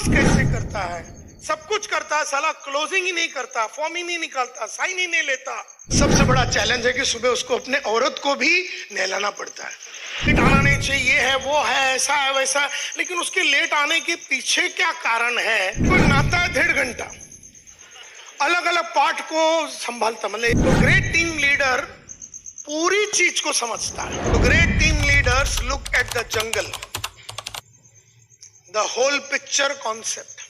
Close कैसे करता है, सब कुछ करता है, साला क्लोजिंग ही नहीं करता, फॉर्म ही नहीं निकालता, साइन ही नहीं लेता। सबसे बड़ा चैलेंज है कि सुबह उसको अपने औरत को भी नहलाना पड़ता है। लेट आना नहीं चाहिए, ये है वो है, ऐसा है वैसा है, लेकिन उसके लेट आने के पीछे क्या कारण है? कोई नाता है 1.5 घंटा, अलग अलग पार्ट को संभालता। मतलब तो ग्रेट टीम लीडर पूरी चीज को समझता है। तो great team leaders look at the jungle, the whole picture concept.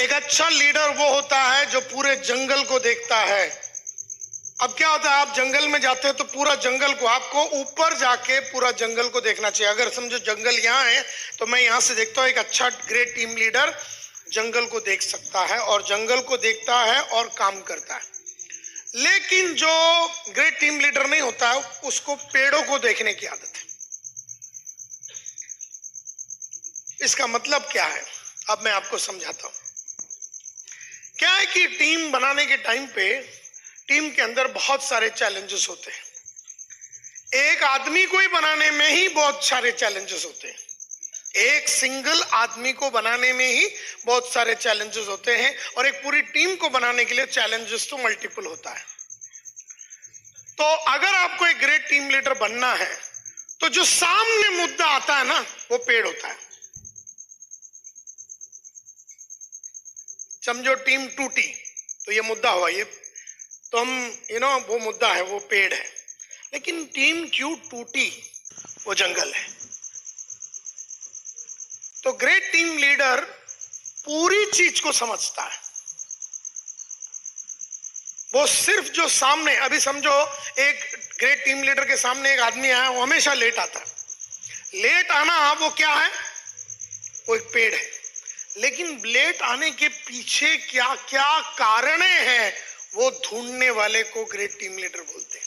एक अच्छा लीडर वो होता है जो पूरे जंगल को देखता है। अब क्या होता है, आप जंगल में जाते हैं तो पूरा जंगल को, आपको ऊपर जाके पूरा जंगल को देखना चाहिए। अगर समझो जंगल यहाँ है तो मैं यहाँ से देखता हूँ, एक अच्छा ग्रेट टीम लीडर जंगल को देख सकता है और जंगल को देखता है और काम करता है। लेकिन जो ग्रेट टीम लीडर नहीं होता है उसको पेड़ों को देखने की आदत है। इसका मतलब क्या है, अब मैं आपको समझाता हूं। क्या है कि टीम बनाने के टाइम पे टीम के अंदर बहुत सारे चैलेंजेस होते हैं। एक आदमी को ही बनाने में ही बहुत सारे चैलेंजेस होते हैं। एक सिंगल आदमी को बनाने में ही बहुत सारे चैलेंजेस होते हैं, और एक पूरी टीम को बनाने के लिए चैलेंजेस तो मल्टीपल होता है। तो अगर आपको एक ग्रेट टीम लीडर बनना है तो जो सामने मुद्दा आता है ना, वो पेड़ होता है। समझो टीम टूटी तो ये मुद्दा हुआ, ये तो हम वो मुद्दा है, वो पेड़ है। लेकिन टीम क्यों टूटी, वो जंगल है। तो ग्रेट टीम लीडर पूरी चीज को समझता है। वो सिर्फ जो सामने, अभी समझो एक ग्रेट टीम लीडर के सामने एक आदमी आया, वो हमेशा लेट आता है। लेट आना वो क्या है, वो एक पेड़ है। लेकिन लेट आने के पीछे क्या क्या कारण हैं, वो ढूंढने वाले को ग्रेट टीम लीडर बोलते हैं।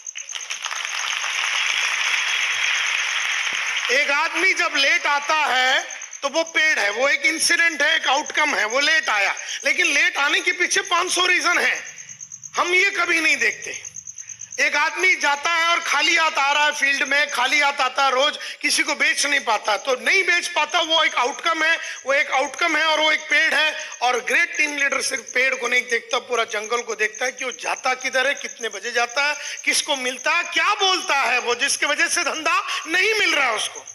एक आदमी जब लेट आता है तो वो पेड़ है, वो एक इंसिडेंट है, एक आउटकम है, वो लेट आया। लेकिन लेट आने के पीछे 500 रीजन है, हम ये कभी नहीं देखते। एक आदमी जाता है और खाली हाथ आ रहा है फील्ड में, खाली हाथ आता है रोज, किसी को बेच नहीं पाता, तो नहीं बेच पाता, वो एक आउटकम है, वो एक आउटकम है और वो एक पेड़ है। और ग्रेट टीम लीडर सिर्फ पेड़ को नहीं देखता, पूरा जंगल को देखता है कि वो जाता किधर है, कितने बजे जाता है, किसको मिलता है, क्या बोलता है वो, जिसकी वजह से धंधा नहीं मिल रहा है उसको।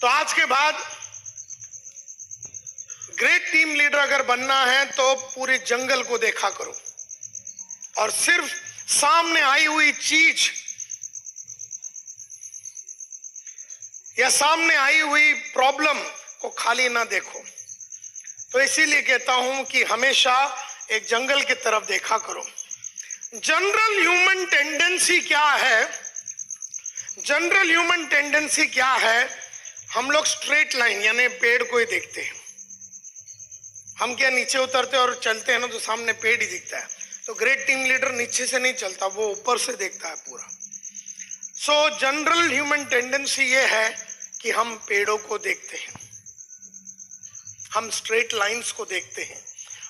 तो आज के बाद ग्रेट टीम लीडर अगर बनना है तो पूरे जंगल को देखा करो और सिर्फ सामने आई हुई चीज या सामने आई हुई प्रॉब्लम को खाली ना देखो। तो इसीलिए कहता हूं कि हमेशा एक जंगल की तरफ देखा करो। जनरल ह्यूमन टेंडेंसी क्या है, जनरल ह्यूमन टेंडेंसी क्या है, हम लोग स्ट्रेट लाइन यानी पेड़ को ही देखते हैं। हम क्या नीचे उतरते और चलते हैं ना तो सामने पेड़ ही दिखता है। तो ग्रेट टीम लीडर नीचे से नहीं चलता, वो ऊपर से देखता है पूरा। सो जनरल ह्यूमन टेंडेंसी ये है कि हम पेड़ों को देखते हैं, हम स्ट्रेट लाइंस को देखते हैं।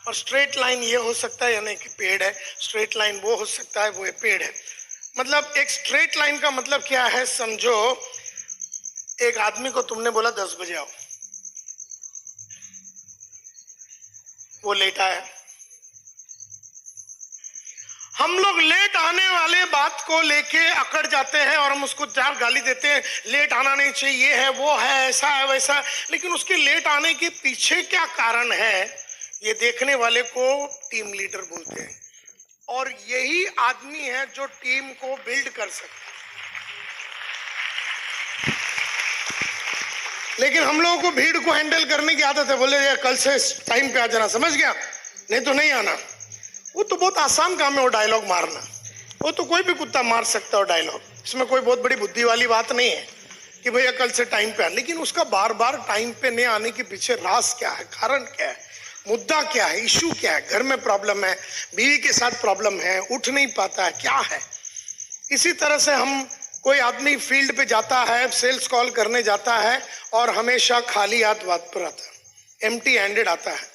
और स्ट्रेट लाइन ये हो सकता है यानी कि पेड़ है, स्ट्रेट लाइन वो हो सकता है, वो ये पेड़ है। मतलब एक स्ट्रेट लाइन का मतलब क्या है, समझो एक आदमी को तुमने बोला 10 बजे आओ, वो लेट आया। हम लोग लेट आने वाले बात को लेके अकड़ जाते हैं और हम उसको 4 गाली देते हैं, लेट आना नहीं चाहिए, ये है वो है, ऐसा है वैसा है। लेकिन उसके लेट आने के पीछे क्या कारण है, ये देखने वाले को टीम लीडर बोलते हैं। और यही आदमी है जो टीम को बिल्ड कर सकता है। लेकिन हम लोगों को भीड़ को हैंडल करने की आदत है, बोले यार कल से टाइम पे आ जाना, समझ गया, नहीं तो नहीं आना। वो तो बहुत आसान काम है वो डायलॉग मारना, वो तो कोई भी कुत्ता मार सकता है डायलॉग, इसमें कोई बहुत बड़ी बुद्धि वाली बात नहीं है कि भैया कल से टाइम पे आ। लेकिन उसका बार बार टाइम पे नहीं आने के पीछे राज क्या है, कारण क्या है, मुद्दा क्या है, इशू क्या है, घर में प्रॉब्लम है, बीवी के साथ प्रॉब्लम है, उठ नहीं पाता है, क्या है। इसी तरह से हम कोई आदमी फील्ड पे जाता है, सेल्स कॉल करने जाता है और हमेशा खाली हाथ बात पर आता है, एम्प्टी हैंडेड आता है।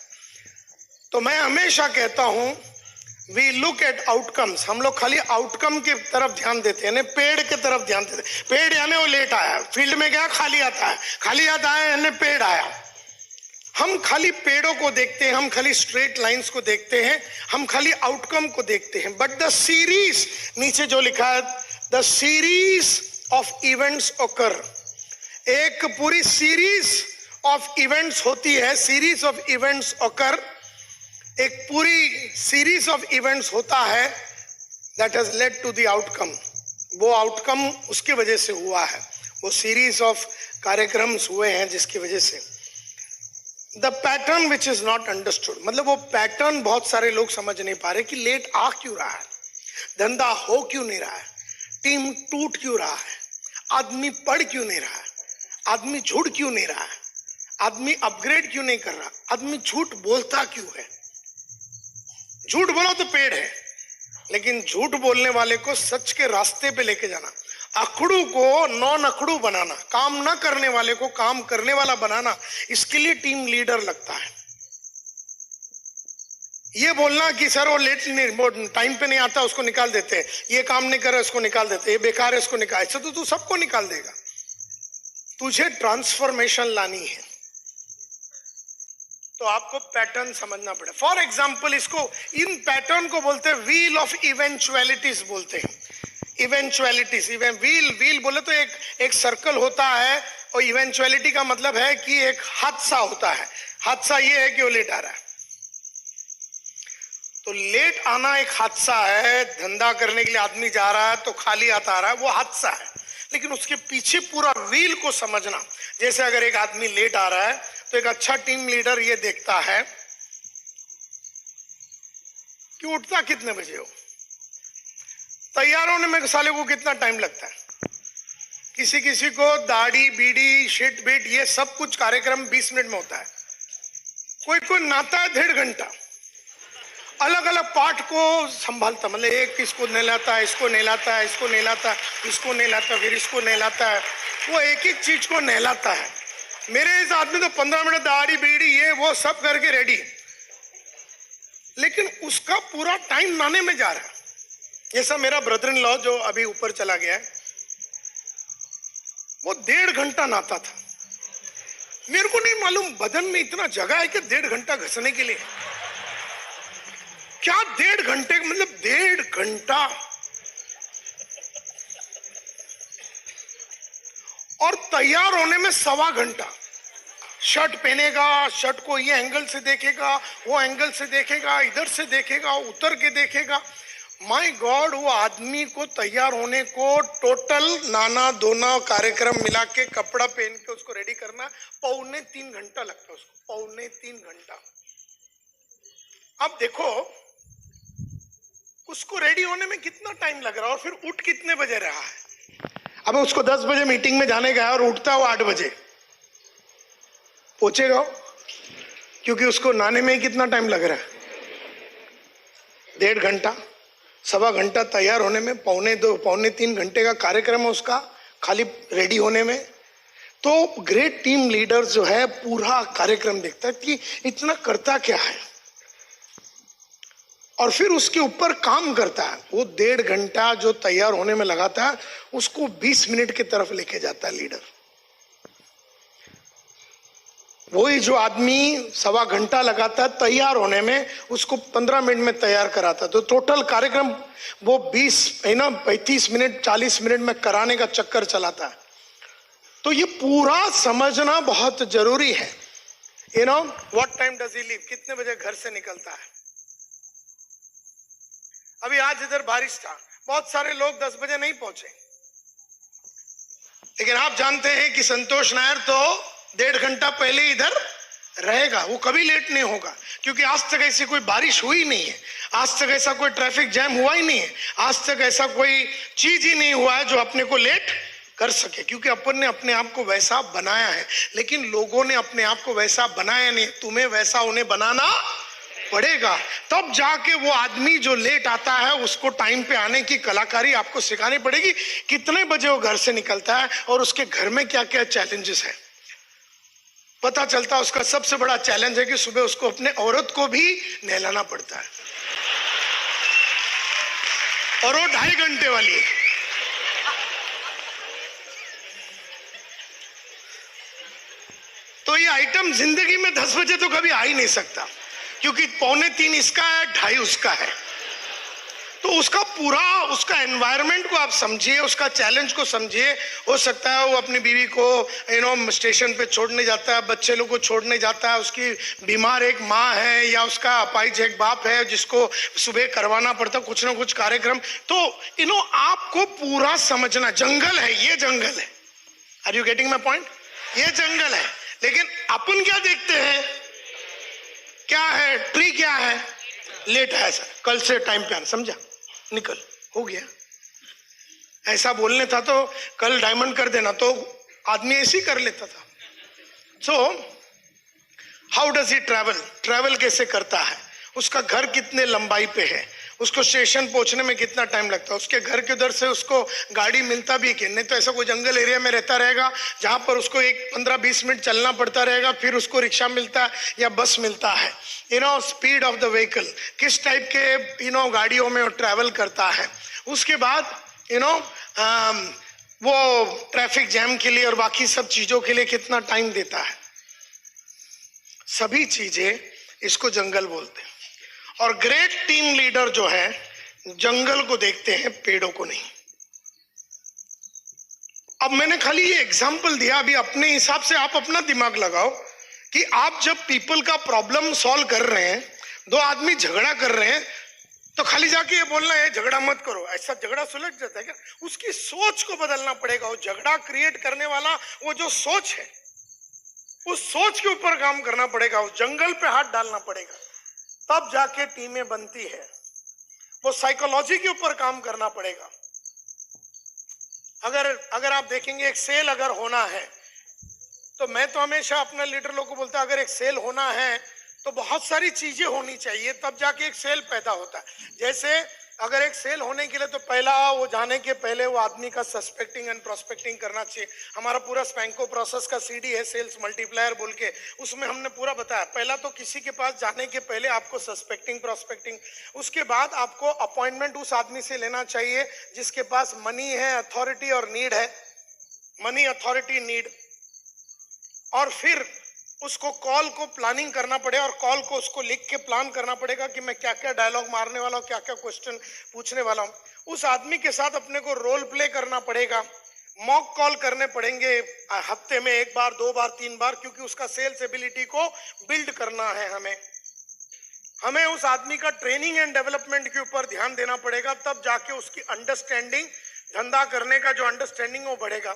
तो मैं हमेशा कहता हूं वी लुक एट आउटकम्स, हम लोग खाली आउटकम की तरफ ध्यान देते हैं, पेड़ की तरफ ध्यान देते हैं। पेड़ यानी वो लेट आया, फील्ड में गया, खाली आता है, खाली आता है यानी पेड़ आया। हम खाली पेड़ों को देखते हैं, हम खाली स्ट्रेट लाइंस को देखते हैं, हम खाली आउटकम को देखते हैं। बट द सीरीज, नीचे जो लिखा है, the series of events occur, एक पूरी सीरीज ऑफ इवेंट्स होती है, सीरीज ऑफ इवेंट्स ऑकर, एक पूरी सीरीज ऑफ इवेंट्स होता है that has led to the outcome. वो आउटकम उसकी वजह से हुआ है, वो सीरीज ऑफ कार्यक्रम हुए हैं जिसकी वजह से। The pattern which is not understood, मतलब वो पैटर्न बहुत सारे लोग समझ नहीं पा रहे कि लेट आ क्यों रहा है, धंधा हो क्यों नहीं रहा है, टीम टूट क्यों रहा है, आदमी पढ़ क्यों नहीं रहा है, आदमी झूठ क्यों नहीं रहा है, आदमी अपग्रेड क्यों नहीं कर रहा, आदमी झूठ बोलता क्यों है। झूठ बोलो तो पेड़ है, लेकिन झूठ बोलने वाले को सच के रास्ते पे लेके जाना, अखड़ू को नॉन अखड़ू बनाना, काम ना करने वाले को काम करने वाला बनाना, इसके लिए टीम लीडर लगता है। ये बोलना कि सर वो लेट नहीं, टाइम पे नहीं आता, उसको निकाल देते हैं, ये काम नहीं कर रहा उसको निकाल देते, ये बेकार है उसको निकाल, ऐसा तो तू सबको निकाल देगा। तुझे ट्रांसफॉर्मेशन लानी है तो आपको पैटर्न समझना पड़े। फॉर एग्जाम्पल, इसको, इन पैटर्न को बोलते हैं व्हील ऑफ इवेंचुअलिटीज बोलते हैं। इवेंचुअलिटीज, व्हील बोले तो एक सर्कल होता है, और इवेंचुअलिटी का मतलब है कि एक हादसा होता है। हादसा ये है कि वो लेट आ रहा है, तो लेट आना एक हादसा है। धंधा करने के लिए आदमी जा रहा है तो खाली आता आ रहा है, वो हादसा है। लेकिन उसके पीछे पूरा व्हील को समझना, जैसे अगर एक आदमी लेट आ रहा है तो एक अच्छा टीम लीडर ये देखता है कि उठता कितने बजे हो, तैयार होने में साले को कितना टाइम लगता है। किसी किसी को दाढ़ी बीड़ी शिट बिट ये सब कुछ कार्यक्रम 20 मिनट में होता है, कोई कोई नहाता है 1.5 घंटा, अलग अलग पार्ट को संभालता, मतलब एक इसको नहलाता है, इसको नहलाता है, इसको नहलाता है, इसको नहलाता है, फिर इसको नहलाता है, वो एक एक चीज को नहलाता है। मेरे इस आदमी तो 15 मिनट दाढ़ी बीड़ी ये वो सब करके रेडी, लेकिन उसका पूरा टाइम नहाने में जा रहा है। जैसा मेरा ब्रदर इन लॉ जो अभी ऊपर चला गया है, वो 1.5 घंटा नहाता था। मेरे को नहीं मालूम बदन में इतना जगह है कि 1.5 घंटा घसने के लिए, क्या 1.5 घंटे, मतलब 1.5 घंटा, और तैयार होने में 1.25 घंटा। शर्ट पहनेगा, शर्ट को ये एंगल से देखेगा, वो एंगल से देखेगा, इधर से देखेगा, उतर के देखेगा। माय गॉड, वो आदमी को तैयार होने को टोटल नाना दोना कार्यक्रम मिला के कपड़ा पहन के उसको रेडी करना 2.25 घंटा लगता है उसको, 2.25 घंटा। अब देखो उसको रेडी होने में कितना टाइम लग रहा है, और फिर उठ कितने बजे रहा है। अब उसको 10 बजे मीटिंग में जाने का है और उठता है वो 8 बजे, पहुंचेगा, क्योंकि उसको नहाने में ही कितना टाइम लग रहा है, 1.5 घंटा, 1.25 घंटा तैयार होने में, 2.25-3 घंटे का कार्यक्रम है उसका खाली रेडी होने में। तो ग्रेट टीम लीडर जो है पूरा कार्यक्रम देखता है कि इतना करता क्या है, और फिर उसके ऊपर काम करता है। वो 1.5 घंटा जो तैयार होने में लगाता है उसको 20 मिनट की तरफ लेके जाता है लीडर। वही जो आदमी 1.25 घंटा लगाता है तैयार होने में, उसको 15 मिनट में तैयार कराता है। तो टोटल कार्यक्रम वो 35 मिनट 40 मिनट में कराने का चक्कर चलाता है। तो ये पूरा समझना बहुत जरूरी है। What time does he leave, कितने बजे घर से निकलता है। अभी आज इधर बारिश था, बहुत सारे लोग 10 बजे नहीं पहुंचे, लेकिन आप जानते हैं कि संतोष नायर तो 1.5 घंटा पहले इधर रहेगा, वो कभी लेट नहीं होगा, क्योंकि आज तक ऐसी कोई बारिश हुई नहीं है, आज तक ऐसा कोई ट्रैफिक जैम हुआ ही नहीं है, आज तक ऐसा कोई चीज ही नहीं हुआ है जो अपने को लेट कर सके, क्योंकि अपन ने अपने आप को वैसा बनाया है। लेकिन लोगों ने अपने आप को वैसा बनाया नहीं, तुम्हें वैसा उन्हें बनाना पड़ेगा, तब जाके वो आदमी जो लेट आता है उसको टाइम पे आने की कलाकारी आपको सिखानी पड़ेगी। कितने बजे वो घर से निकलता है और उसके घर में क्या क्या चैलेंजेस है पता चलता है। उसका सबसे बड़ा चैलेंज है कि सुबह उसको अपने औरत को भी नहलाना पड़ता है। और वो 2.5 घंटे वाली है। तो ये आइटम जिंदगी में 10 बजे तो कभी आ ही नहीं सकता, क्योंकि 2:45 इसका है, 2:30 उसका है। तो उसका पूरा उसका एनवायरनमेंट को आप समझिए, उसका चैलेंज को समझिए। हो सकता है वो अपनी बीवी को स्टेशन पे छोड़ने जाता है, बच्चे लोग को छोड़ने जाता है, उसकी बीमार एक माँ है या उसका अपाहिज एक बाप है जिसको सुबह करवाना पड़ता कुछ ना कुछ कार्यक्रम। तो आपको पूरा समझना, जंगल है, ये जंगल है। Are you getting my point? ये जंगल है, लेकिन अपन क्या देखते हैं, क्या है ट्री, क्या है लेट है सर, कल से टाइम पे आना, समझा, निकल, हो गया। ऐसा बोलने था तो कल डायमंड कर देना, तो आदमी ऐसे ही कर लेता था। So how does he travel कैसे करता है, उसका घर कितने लंबाई पे है, उसको स्टेशन पहुंचने में कितना टाइम लगता है, उसके घर के उधर से उसको गाड़ी मिलता भी कि नहीं। तो ऐसा कोई जंगल एरिया में रहता रहेगा जहां पर उसको 15-20 मिनट चलना पड़ता रहेगा, फिर उसको रिक्शा मिलता है या बस मिलता है। स्पीड ऑफ द व्हीकल, किस टाइप के गाड़ियों में वो ट्रैवल करता है। उसके बाद वो ट्रैफिक जैम के लिए और बाकी सब चीजों के लिए कितना टाइम देता है। सभी चीजें इसको जंगल बोलते हैं। और ग्रेट टीम लीडर जो है जंगल को देखते हैं, पेड़ों को नहीं। अब मैंने खाली ये एग्जांपल दिया, अभी अपने हिसाब से आप अपना दिमाग लगाओ कि आप जब पीपल का प्रॉब्लम सॉल्व कर रहे हैं, 2 आदमी झगड़ा कर रहे हैं, तो खाली जाके ये बोलना है झगड़ा मत करो, ऐसा झगड़ा सुलझ जाता है क्या? उसकी सोच को बदलना पड़ेगा। वो झगड़ा क्रिएट करने वाला वो जो सोच है, उस सोच के ऊपर काम करना पड़ेगा, उस जंगल पे हाथ डालना पड़ेगा, तब जाके टीमें बनती है। वो साइकोलॉजी के ऊपर काम करना पड़ेगा। अगर आप देखेंगे एक सेल अगर होना है, तो मैं तो हमेशा अपने लीडर लोग को बोलता, अगर एक सेल होना है तो बहुत सारी चीजें होनी चाहिए, तब जाके एक सेल पैदा होता है। जैसे अगर एक सेल होने के लिए तो पहला वो जाने के पहले वो आदमी का सस्पेक्टिंग एंड प्रोस्पेक्टिंग करना चाहिए। हमारा पूरा स्पैंको प्रोसेस का सीडी है, सेल्स मल्टीप्लायर बोल के, उसमें हमने पूरा बताया। पहला तो किसी के पास जाने के पहले आपको सस्पेक्टिंग प्रोस्पेक्टिंग, उसके बाद आपको अपॉइंटमेंट उस आदमी से लेना चाहिए जिसके पास मनी है, अथॉरिटी और नीड है, मनी अथॉरिटी नीड। और फिर उसको कॉल को प्लानिंग करना पड़ेगा और कॉल को उसको लिख के प्लान करना पड़ेगा कि मैं क्या क्या डायलॉग मारने वाला हूँ, क्या क्या क्वेश्चन पूछने वाला हूँ। उस आदमी के साथ अपने को रोल प्ले करना पड़ेगा, मॉक कॉल करने पड़ेंगे हफ्ते में 1 बार 2 बार 3 बार, क्योंकि उसका सेल्स एबिलिटी को बिल्ड करना है। हमें उस आदमी का ट्रेनिंग एंड डेवलपमेंट के ऊपर ध्यान देना पड़ेगा, तब जाके उसकी अंडरस्टैंडिंग, धंधा करने का जो अंडरस्टैंडिंग वो बढ़ेगा।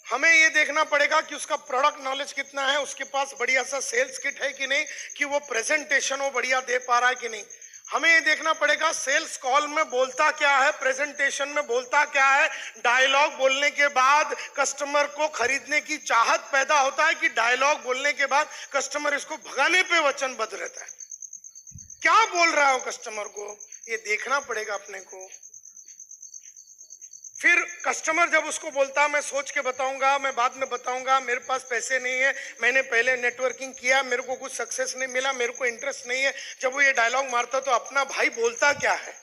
हमें ये देखना पड़ेगा कि उसका प्रोडक्ट नॉलेज कितना है, उसके पास बढ़िया सा सेल्स किट है कि नहीं, कि वो प्रेजेंटेशन वो बढ़िया दे पा रहा है कि नहीं। हमें ये देखना पड़ेगा सेल्स कॉल में बोलता क्या है, प्रेजेंटेशन में बोलता क्या है, डायलॉग बोलने के बाद कस्टमर को खरीदने की चाहत पैदा होता है कि डायलॉग बोलने के बाद कस्टमर इसको भगाने पे वचनबद्ध रहता है। क्या बोल रहा है कस्टमर को, ये देखना पड़ेगा अपने को। फिर कस्टमर जब उसको बोलता मैं सोच के बताऊंगा, मैं बाद में बताऊंगा, मेरे पास पैसे नहीं है, मैंने पहले नेटवर्किंग किया, मेरे को कुछ सक्सेस नहीं मिला, मेरे को इंटरेस्ट नहीं है, जब वो ये डायलॉग मारता तो अपना भाई बोलता क्या है।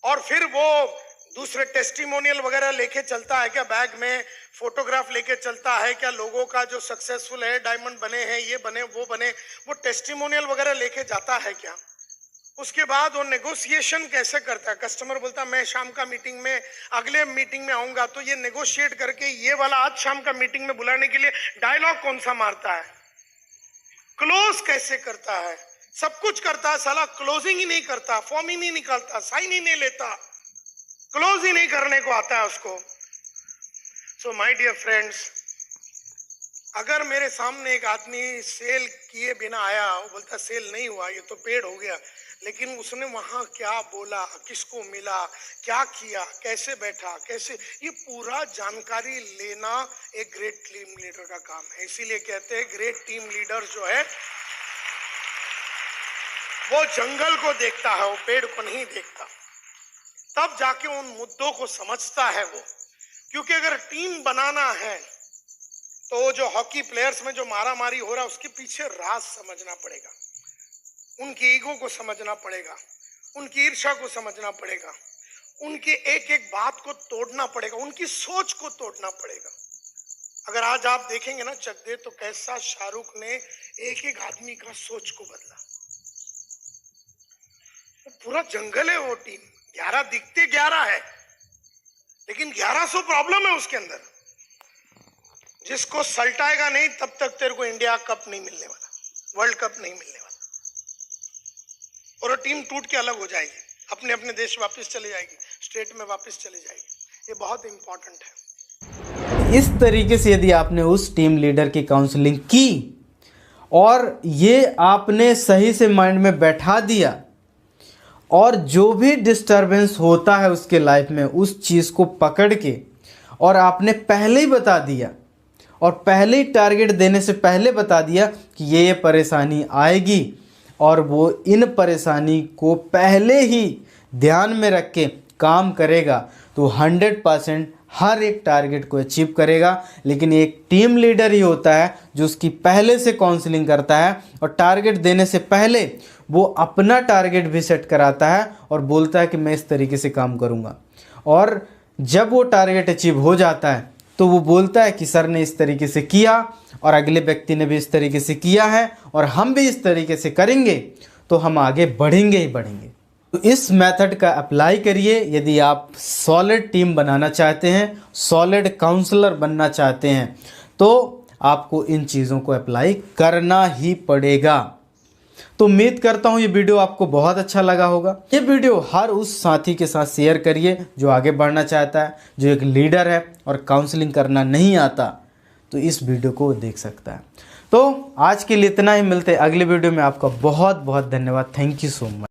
और फिर वो दूसरे टेस्टिमोनियल वगैरह लेके चलता है क्या, बैग में फोटोग्राफ लेके चलता है क्या, लोगों का जो सक्सेसफुल है, डायमंड बने हैं, ये बने वो बने, वो टेस्टिमोनियल वगैरह लेके जाता है क्या। उसके बाद वो नेगोशिएशन कैसे करता है। कस्टमर बोलता मैं शाम का मीटिंग में, अगले मीटिंग में आऊंगा, तो ये नेगोशिएट करके ये वाला आज शाम का मीटिंग में बुलाने के लिए डायलॉग कौन सा मारता है, क्लोज कैसे करता है, सब कुछ करता है, साला क्लोजिंग ही नहीं करता, फॉर्म ही नहीं निकालता, साइन ही नहीं लेता, क्लोज ही नहीं करने को आता है उसको। सो माय डियर फ्रेंड्स, अगर मेरे सामने एक आदमी सेल किए बिना आया, वो बोलता सेल नहीं हुआ, ये तो पेड़ हो गया, लेकिन उसने वहां क्या बोला, किसको मिला, क्या किया, कैसे बैठा, कैसे, ये पूरा जानकारी लेना एक ग्रेट टीम लीडर का काम है। इसीलिए कहते हैं ग्रेट टीम लीडर जो है वो जंगल को देखता है, वो पेड़ को नहीं देखता, तब जाके उन मुद्दों को समझता है वो। क्योंकि अगर टीम बनाना है तो जो हॉकी प्लेयर्स में जो मारा मारी हो रहा है उसके पीछे राज समझना पड़ेगा। उनकी ईगो को समझना पड़ेगा, उनकी ईर्ष्या को समझना पड़ेगा, उनकी एक एक बात को तोड़ना पड़ेगा, उनकी सोच को तोड़ना पड़ेगा। अगर आज आप देखेंगे ना चक दे, तो कैसा शाहरुख ने एक एक आदमी का सोच को बदला। वो पूरा जंगल है वो टीम, 11 दिखते 11 है, लेकिन 1100 प्रॉब्लम है उसके अंदर। जिसको सल्टाएगा नहीं तब तक तेरे को इंडिया कप नहीं मिलने वाला, वर्ल्ड कप नहीं मिलने वाला, और वो टीम टूट के अलग हो जाएगी, अपने अपने देश वापस चले जाएगी, स्टेट में वापस चले जाएगी। ये बहुत इंपॉर्टेंट है। इस तरीके से यदि आपने उस टीम लीडर की काउंसलिंग की और ये आपने सही से माइंड में बैठा दिया, और जो भी डिस्टरबेंस होता है उसके लाइफ में उस चीज़ को पकड़ के, और आपने पहले ही बता दिया, और पहले ही टारगेट देने से पहले बता दिया कि ये परेशानी आएगी, और वो इन परेशानी को पहले ही ध्यान में रख के काम करेगा, तो 100% हर एक टारगेट को अचीव करेगा। लेकिन एक टीम लीडर ही होता है जो उसकी पहले से काउंसलिंग करता है, और टारगेट देने से पहले वो अपना टारगेट भी सेट कराता है और बोलता है कि मैं इस तरीके से काम करूँगा। और जब वो टारगेट अचीव हो जाता है तो वो बोलता है कि सर ने इस तरीके से किया, और अगले व्यक्ति ने भी इस तरीके से किया है, और हम भी इस तरीके से करेंगे तो हम आगे बढ़ेंगे ही बढ़ेंगे। तो इस मेथड का अप्लाई करिए यदि आप सॉलिड टीम बनाना चाहते हैं, सॉलिड काउंसलर बनना चाहते हैं, तो आपको इन चीज़ों को अप्लाई करना ही पड़ेगा। तो उम्मीद करता हूँ ये वीडियो आपको बहुत अच्छा लगा होगा। ये वीडियो हर उस साथी के साथ शेयर करिए जो आगे बढ़ना चाहता है, जो एक लीडर है और काउंसलिंग करना नहीं आता, तो इस वीडियो को देख सकता है। तो आज के लिए इतना ही, मिलते हैं अगले वीडियो में। आपका बहुत बहुत धन्यवाद। Thank you so much.